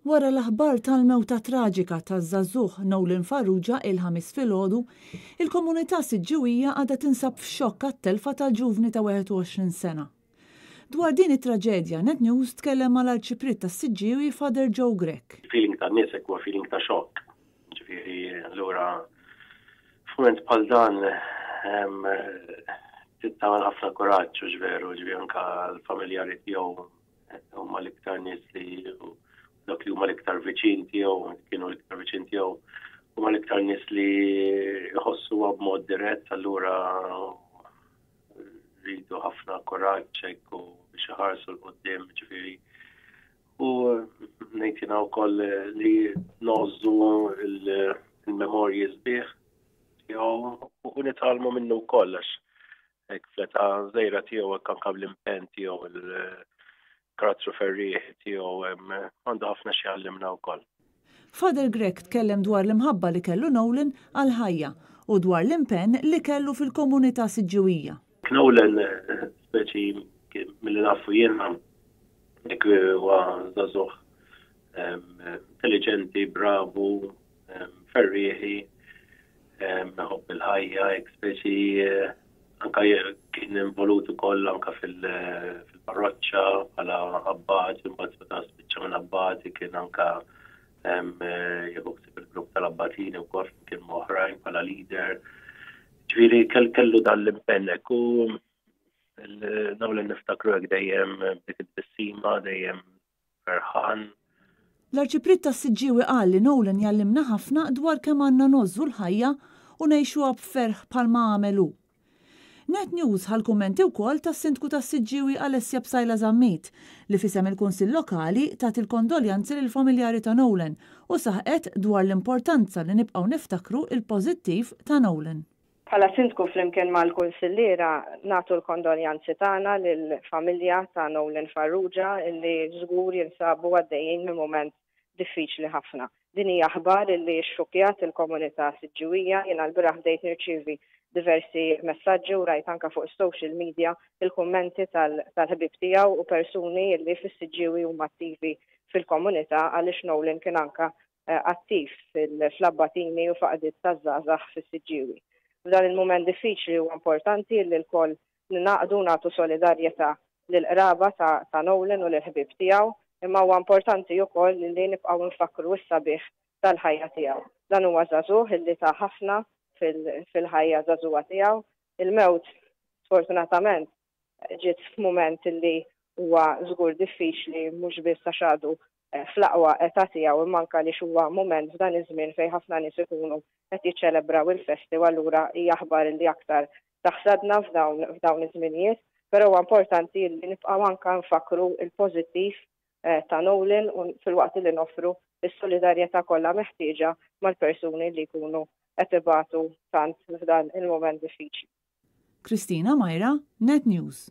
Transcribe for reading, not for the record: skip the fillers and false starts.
Wara l-aħbar tal-mewta traġika ta' Żagħżugħ Nolan Farrugia il-ħamis filgħodu, il-komunità Siġġiwija għadha tinsab f'xokk għat-telfa tal-ġuvni ta' 21 sena. Dwar din it-traġedja, Net News tkellem mal-Arċiprit tas-Siġġiewi Father Joe Grech. Feeling ta' nies huwa feeling ta' xokk. Ġifieri allura f'mument bħal dan tittamel ħafna kuraġġ u ġveru, ġifieri anke l-familjari tiegħu huma l-iktar nies li dak li huma l-iktar viċin tiegħu, kienu l-iktar viċin tiegħu, huma l-iktar nies li jħossuha b'mod dirett, allura rridu ħafna kuraġġ hekk biex iħarsu l-qudiem, ġifieri. U ngħid jiena wkoll li nożżu il-memorji sbieħ tiegħu u nitgħallmu minnu wkoll għax hekk fl-età żgħira tiegħu hekk anke bl-impenn tiegħu karattru ferrieħi tiegħu għandu ħafna xi jgħallimna wkoll. Father Grech tkellem dwar l-imħabba li kellu Nolan għal ħajja u dwar l-impenn li kellu fil-komunità Siġġiwija. Nolan speċi milli nafu jiena dik huwa żagħżugħ intelligenti, bravu, ferrieħi, meħobb il-ħajja, hekk speċi anka kien involut ukoll anke fil-parroċċa bħala abbati, imbagħad meta spiċċa minn abbati kien anke jieħu ħsieb il-grupp tal-abbatini wkoll kien oħrajn bħala leader. Ġifieri kellu dan l-impenn hekk u Nolan niftakru hekk dejjem dik it-tissima, dejjem ferħan. L-Arċiprit tas-Siġġiewi qal li Nolan jgħallimna ħafna dwar kemm għandna nożżu l-ħajja u ngħixuha b'ferħ bħalma għamel hu. Net News ħal-kummenti wkoll tas-Sindku tas-Siġġiewi Alessia Bsajla Żammit li fisem il-Kunsill Lokali tat il-kondoljanzi lill-familjari ta' Nolan u saħqet dwar l-importanza li nibqgħu niftakru il-pożittiv ta' Nolan. Bħala Sindku flimkien mal-Kunsilliera nagħtu l-kondoljanzi tagħna lill-familja ta' Nolan Farrugia illi żgur jinsabu għaddejjin minn mument diffiċli ħafna. Din hija aħbar illi xxukjat il-komunità Siġġiwija, jiena l-bieraħ bdejt nirċievi diversi messaġġi u rajt anke fuq social media il-kummenti tal-ħbib tiegħu u persuni li fis-Siġġiewi huma attivi fil-komunità għaliex Nolan kien anke attiv fl-abbatini u faqdiet taż-żgħażagħ fis-Siġġiewi. F'dan il-mument diffiċli huwa importanti li l-koll ningħaqdu nagħtu solidarjetà lill-qraba ta' Nolan u lill-ħbib tiegħu, imma huwa importanti wkoll li nibqgħu nfakru s-sabiħ tal-ħajja tiegħu. Dan huwa żagħżugħ illi ta' ħafna fil-ħajja żagħżugħa tiegħu. Il-mewt sfortunatament ġiet f'mument li huwa żgur diffiċli mhux biss għax għadu fl-aqwa età tiegħu imma anke għaliex huwa mument f'dan iż-żmien fejn ħafna nies ikunu qed jiċċelebraw il-festi u allura hija aħbar li aktar taħsadna f'dawn iż-żminijiet, però huwa importanti li nibqgħu anke nfakru il-pożittiv ta' Nolan u fil-waqt li noffru is-solidarjetà kollha meħtieġa mal-persuni li jkunu qed ibatu tant f'dan il-mument diffiċli. Kristina Majra, Net News.